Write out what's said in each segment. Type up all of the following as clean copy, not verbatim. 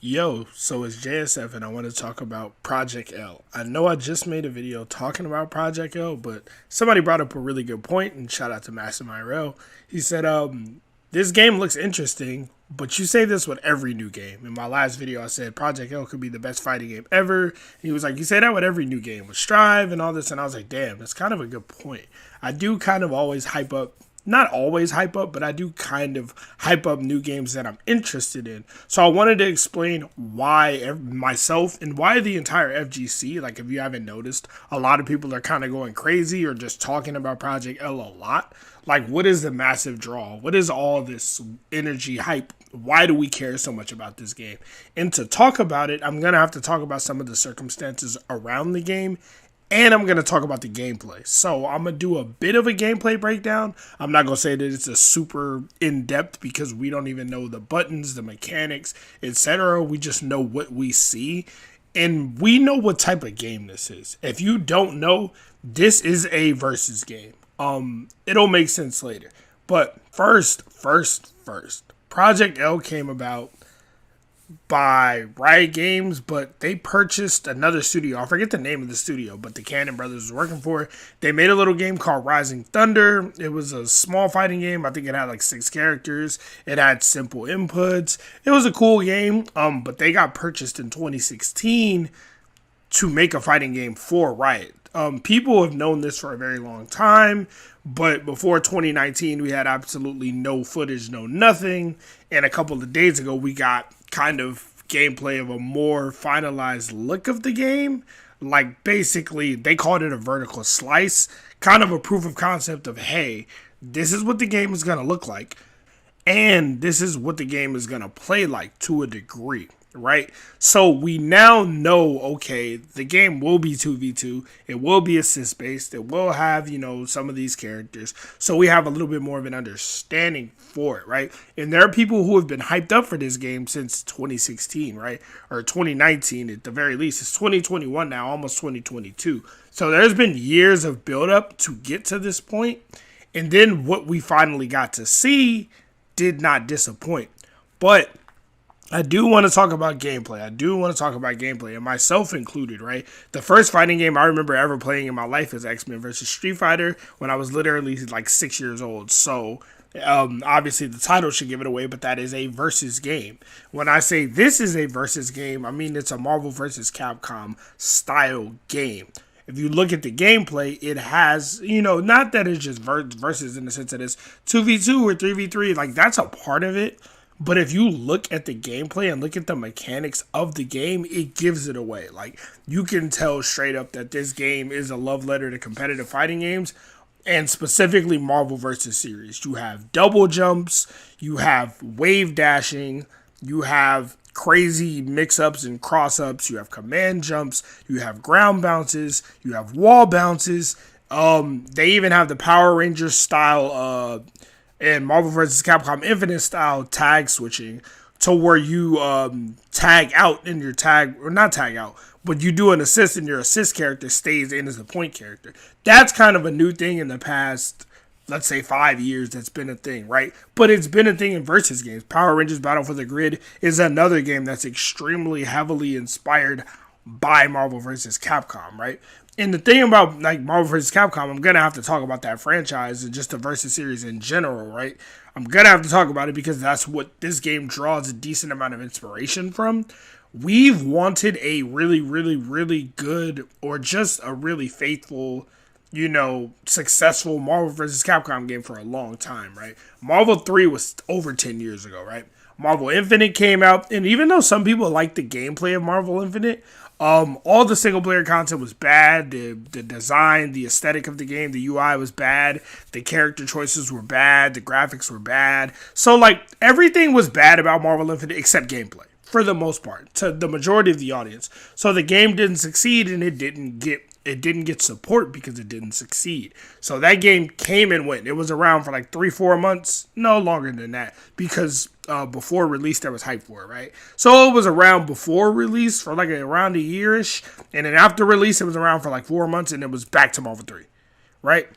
Yo, so it's JSF and I want to talk about Project L. I know I just made a video talking about Project L, but somebody brought up a really good point, and shout out to Master Myrell. He said, this game looks interesting, but you say this with every new game. In my last video, I said Project L could be the best fighting game ever. And he was like, you say that with every new game, with Strive and all this, and I was like, damn, that's kind of a good point. I do kind of always hype up, not always hype up, but I do kind of hype up new games that I'm interested in. So I wanted to explain why myself and why the entire FGC, like if you haven't noticed, a lot of people are kind of going crazy or just talking about Project L a lot. Like, what is the massive draw? What is all this energy hype? Why do we care so much about this game? And to talk about it, I'm going to have to talk about some of the circumstances around the game, and I'm going to talk about the gameplay. So I'm going to do a bit of a gameplay breakdown. I'm not going to say that it's a super in-depth because we don't even know the buttons, the mechanics, etc. We just know what we see. And we know what type of game this is. If you don't know, this is a versus game. It'll make sense later. But first, Project L came about by Riot Games, but they purchased another studio. I forget the name of the studio, but the Cannon Brothers was working for it. They made a little game called Rising Thunder. It was a small fighting game. I think it had like 6 characters. It had simple inputs. It was a cool game, but they got purchased in 2016 to make a fighting game for Riot. People have known this for a very long time, but before 2019, we had absolutely no footage, no nothing. And a couple of days ago, we got kind of gameplay of a more finalized look of the game. Like, basically, they called it a vertical slice, kind of a proof of concept of, hey, this is what the game is going to look like, and this is what the game is going to play like to a degree. Right? So we now know, okay, the game will be 2v2. It will be assist based. It will have, some of these characters. So we have a little bit more of an understanding for it, right? And there are people who have been hyped up for this game since 2016, right? Or 2019 at the very least. It's 2021 now, almost 2022. So there's been years of build up to get to this point. And then what we finally got to see did not disappoint. But I do want to talk about gameplay. And myself included, right? The first fighting game I remember ever playing in my life is X-Men vs. Street Fighter when I was literally like 6 years old. So, obviously the title should give it away, but that is a versus game. When I say this is a versus game, I mean it's a Marvel vs. Capcom style game. If you look at the gameplay, it has, not that it's just versus in the sense that it's 2v2 or 3v3, like that's a part of it. But if you look at the gameplay and look at the mechanics of the game, it gives it away. Like, you can tell straight up that this game is a love letter to competitive fighting games, and specifically Marvel vs. Series. You have double jumps, you have wave dashing, you have crazy mix-ups and cross-ups, you have command jumps, you have ground bounces, you have wall bounces. They even have the Power Rangers style and Marvel vs. Capcom Infinite style tag switching to where you tag out in your tag, or not tag out, but you do an assist and your assist character stays in as a point character. That's kind of a new thing in the past, let's say 5 years, that's been a thing, right? But it's been a thing in versus games. Power Rangers Battle for the Grid is another game that's extremely heavily inspired by Marvel vs. Capcom, right? And the thing about like Marvel vs. Capcom, I'm gonna have to talk about that franchise and just the versus series in general, right? I'm gonna have to talk about it because that's what this game draws a decent amount of inspiration from. We've wanted a really, really, really good or just a really faithful, successful Marvel vs. Capcom game for a long time, right? Marvel 3 was over 10 years ago, right? Marvel Infinite came out, and even though some people like the gameplay of Marvel Infinite, all the single player content was bad. The design, the aesthetic of the game, the UI was bad. The character choices were bad. The graphics were bad. So like everything was bad about Marvel Infinite except gameplay for the most part to the majority of the audience. So the game didn't succeed, and it didn't get support because it didn't succeed. So that game came and went. It was around for like 3-4 months, no longer than that, because before release there was hype for it, right? So it was around before release for like around a yearish, and then after release it was around for like 4 months, and it was back to Marvel 3, right?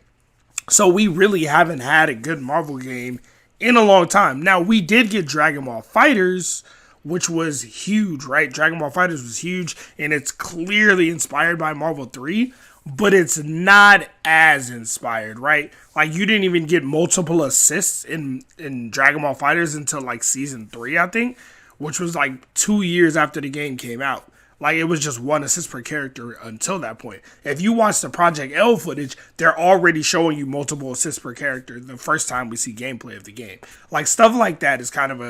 So we really haven't had a good Marvel game in a long time. Now we did get Dragon Ball FighterZ, which was huge, right? Dragon Ball FighterZ was huge, and it's clearly inspired by Marvel 3, but it's not as inspired, right? Like, you didn't even get multiple assists in Dragon Ball FighterZ until like season 3, I think, which was like 2 years after the game came out. Like, it was just one assist per character until that point. If you watch the Project L footage, they're already showing you multiple assists per character the first time we see gameplay of the game. Like, stuff like that is kind of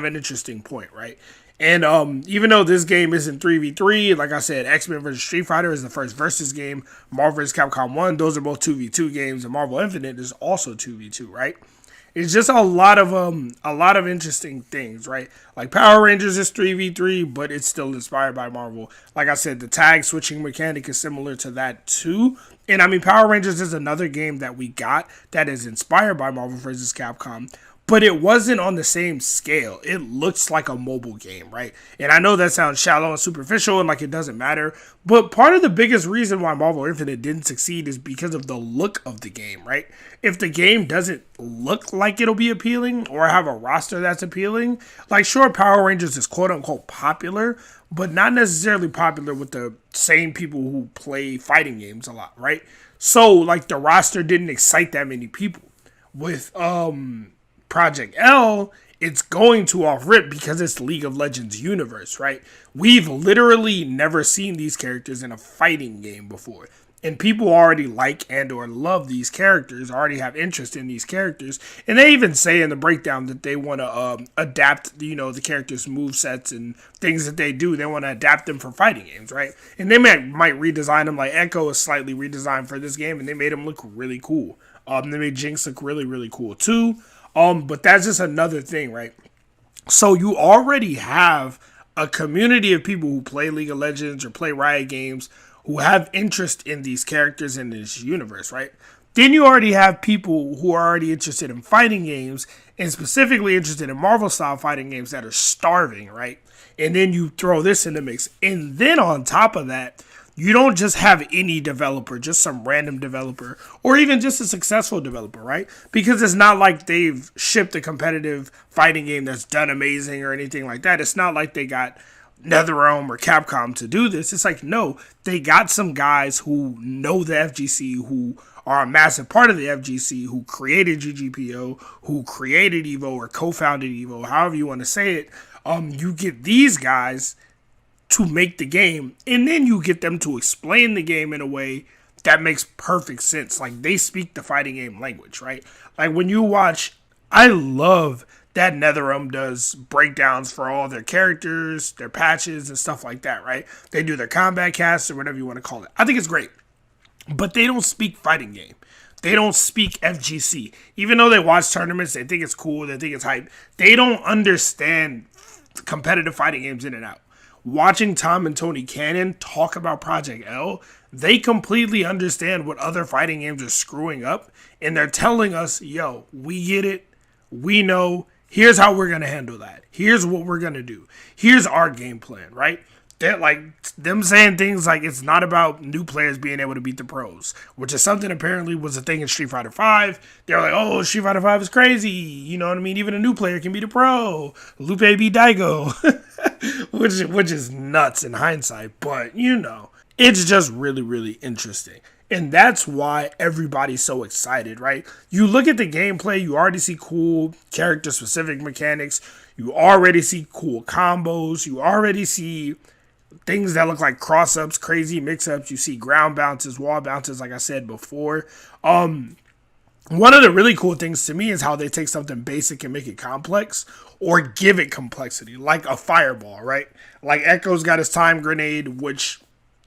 an interesting point, right? And even though this game isn't 3v3, like I said, X-Men vs. Street Fighter is the first versus game. Marvel vs. Capcom 1, those are both 2v2 games, and Marvel Infinite is also 2v2, right? It's just a lot of interesting things, right? Like Power Rangers is 3v3, but it's still inspired by Marvel. Like I said, the tag switching mechanic is similar to that too. And I mean, Power Rangers is another game that we got that is inspired by Marvel vs. Capcom, but it wasn't on the same scale. It looks like a mobile game, right? And I know that sounds shallow and superficial and like it doesn't matter, but part of the biggest reason why Marvel Infinite didn't succeed is because of the look of the game, right? If the game doesn't look like it'll be appealing or have a roster that's appealing, like sure, Power Rangers is quote unquote popular, but not necessarily popular with the same people who play fighting games a lot, right? So like the roster didn't excite that many people. With Project L, it's going to off rip because it's League of Legends universe, right? We've literally never seen these characters in a fighting game before. And people already like and or love these characters, already have interest in these characters. And they even say in the breakdown that they want to adapt, the characters' movesets and things that they do. They want to adapt them for fighting games, right? And they might redesign them. Like Echo is slightly redesigned for this game, and they made him look really cool. They made Jinx look really, really cool too. But that's just another thing, right? So you already have a community of people who play League of Legends or play Riot Games who have interest in these characters in this universe, right? Then you already have people who are already interested in fighting games and specifically interested in Marvel style fighting games that are starving, right? And then you throw this in the mix. And then on top of that, you don't just have any developer, just some random developer, or even just a successful developer, right? Because it's not like they've shipped a competitive fighting game that's done amazing or anything like that. It's not like they got NetherRealm or Capcom to do this. It's like, no, they got some guys who know the FGC, who are a massive part of the FGC, who created GGPO, who created EVO or co-founded EVO, however you want to say it. You get these guys to make the game, and then you get them to explain the game in a way that makes perfect sense. Like, they speak the fighting game language, right? Like, when you watch, I love that NetherRealm does breakdowns for all their characters, their patches, and stuff like that, right? They do their combat casts or whatever you want to call it. I think it's great. But they don't speak fighting game. They don't speak FGC. Even though they watch tournaments, they think it's cool, they think it's hype. They don't understand competitive fighting games in and out. Watching Tom and Tony Cannon talk about Project L, they completely understand what other fighting games are screwing up, and they're telling us, yo, we get it, we know, here's how we're going to handle that. Here's what we're going to do. Here's our game plan, right? They're like, them saying things like it's not about new players being able to beat the pros, which is something apparently was a thing in Street Fighter V. They're like, oh, Street Fighter V is crazy. You know what I mean? Even a new player can beat a pro. Lupe beat Daigo, which is nuts in hindsight. But, it's just really, really interesting. And that's why everybody's so excited, right? You look at the gameplay, you already see cool character-specific mechanics. You already see cool combos. You already see things that look like cross-ups, crazy mix-ups. You see ground bounces, wall bounces, like I said before. One of the really cool things to me is how they take something basic and make it complex or give it complexity, like a fireball, right? Like Echo's got his time grenade, which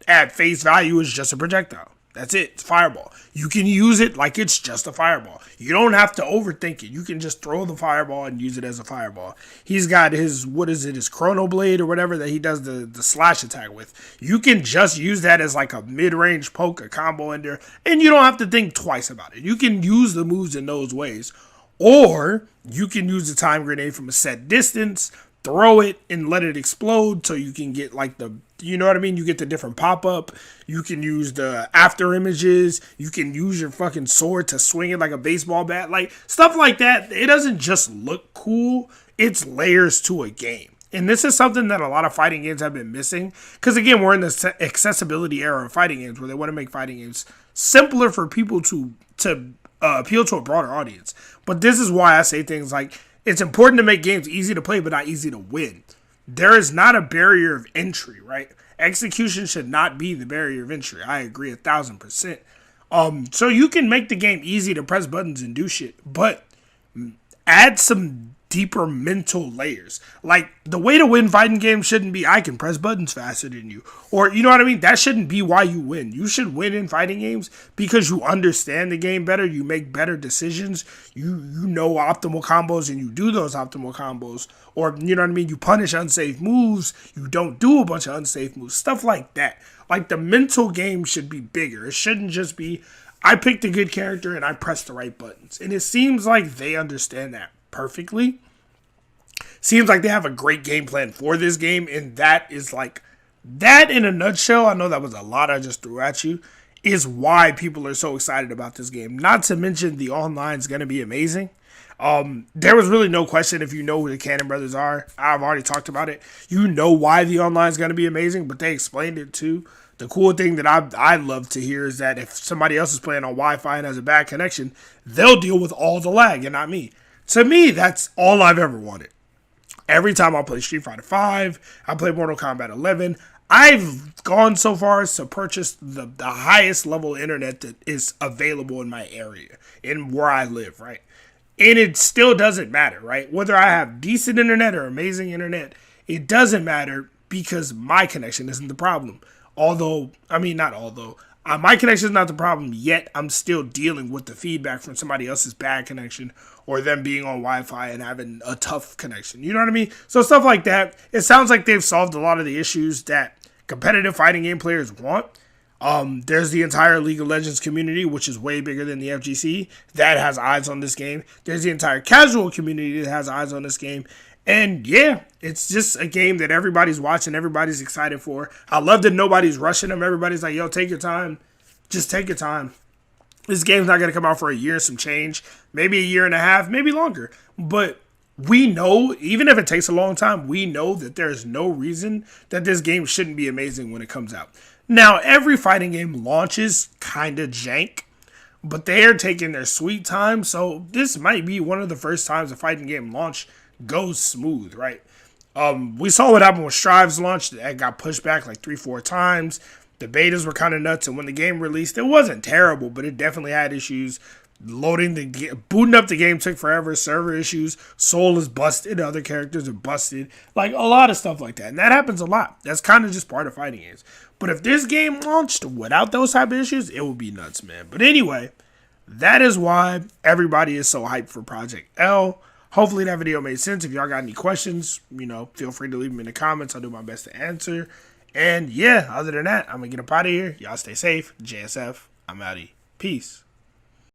at face value is just a projectile. That's it. It's fireball. You can use it like it's just a fireball. You don't have to overthink it. You can just throw the fireball and use it as a fireball. He's got his Chrono Blade or whatever that he does the slash attack with. You can just use that as like a mid-range poke, a combo ender, and you don't have to think twice about it. You can use the moves in those ways. Or you can use the time grenade from a set distance, throw it and let it explode so you can get like you know what I mean? You get the different pop-up. You can use the after images. You can use your fucking sword to swing it like a baseball bat. Like, stuff like that. It doesn't just look cool. It's layers to a game. And this is something that a lot of fighting games have been missing. Because again, we're in the accessibility era of fighting games where they want to make fighting games simpler for people to appeal to a broader audience. But this is why I say things like it's important to make games easy to play but not easy to win. There is not a barrier of entry, right? Execution should not be the barrier of entry. I agree 1,000%. So you can make the game easy to press buttons and do shit, but add some deeper mental layers. Like, the way to win fighting games shouldn't be I can press buttons faster than you. Or, you know what I mean? That shouldn't be why you win. You should win in fighting games because you understand the game better, you make better decisions, you know optimal combos and you do those optimal combos. Or, you know what I mean? You punish unsafe moves, you don't do a bunch of unsafe moves, stuff like that. Like, the mental game should be bigger. It shouldn't just be I picked a good character and I pressed the right buttons. And it seems like they understand that perfectly. Seems like they have a great game plan for this game, and that is like that in a nutshell. I know that was a lot I just threw at you, is why people are so excited about this game. Not to mention the online is going to be amazing. There was really no question if you know who the Cannon Brothers are. I've already talked about it. You know why the online is going to be amazing, but they explained it too. The cool thing that I love to hear is that if somebody else is playing on Wi-Fi and has a bad connection, they'll deal with all the lag and not me. To me, that's all I've ever wanted. Every time I play Street Fighter 5, I play Mortal Kombat 11, I've gone so far as to purchase the highest level internet that is available in my area, in where I live, right? And it still doesn't matter, right? Whether I have decent internet or amazing internet, it doesn't matter because my connection isn't the problem. My connection is not the problem yet. I'm still dealing with the feedback from somebody else's bad connection or them being on Wi-Fi and having a tough connection. You know what I mean? So stuff like that. It sounds like they've solved a lot of the issues that competitive fighting game players want. There's the entire League of Legends community, which is way bigger than the FGC, that has eyes on this game. There's the entire casual community that has eyes on this game. And yeah, it's just a game that everybody's watching, everybody's excited for. I love that nobody's rushing them. Everybody's like, yo, take your time. Just take your time. This game's not going to come out for a year and some change. Maybe a year and a half, maybe longer. But we know, even if it takes a long time, we know that there's no reason that this game shouldn't be amazing when it comes out. Now, every fighting game launches kind of jank, but they're taking their sweet time. So this might be one of the first times a fighting game launch goes smooth, right? We saw what happened with Strive's launch. That got pushed back like 3-4 times. The betas were kind of nuts, and when the game released, it wasn't terrible, but it definitely had issues. Booting up the game took forever. Server issues. Soul is busted. Other characters are busted. Like a lot of stuff like that, and that happens a lot. That's kind of just part of fighting games. But if this game launched without those type of issues, it would be nuts, man. But anyway, that is why everybody is so hyped for Project L. Hopefully that video made sense. If y'all got any questions, feel free to leave them in the comments. I'll do my best to answer. And yeah, other than that, I'm going to get up out of here. Y'all stay safe. JSF, I'm outie. Peace.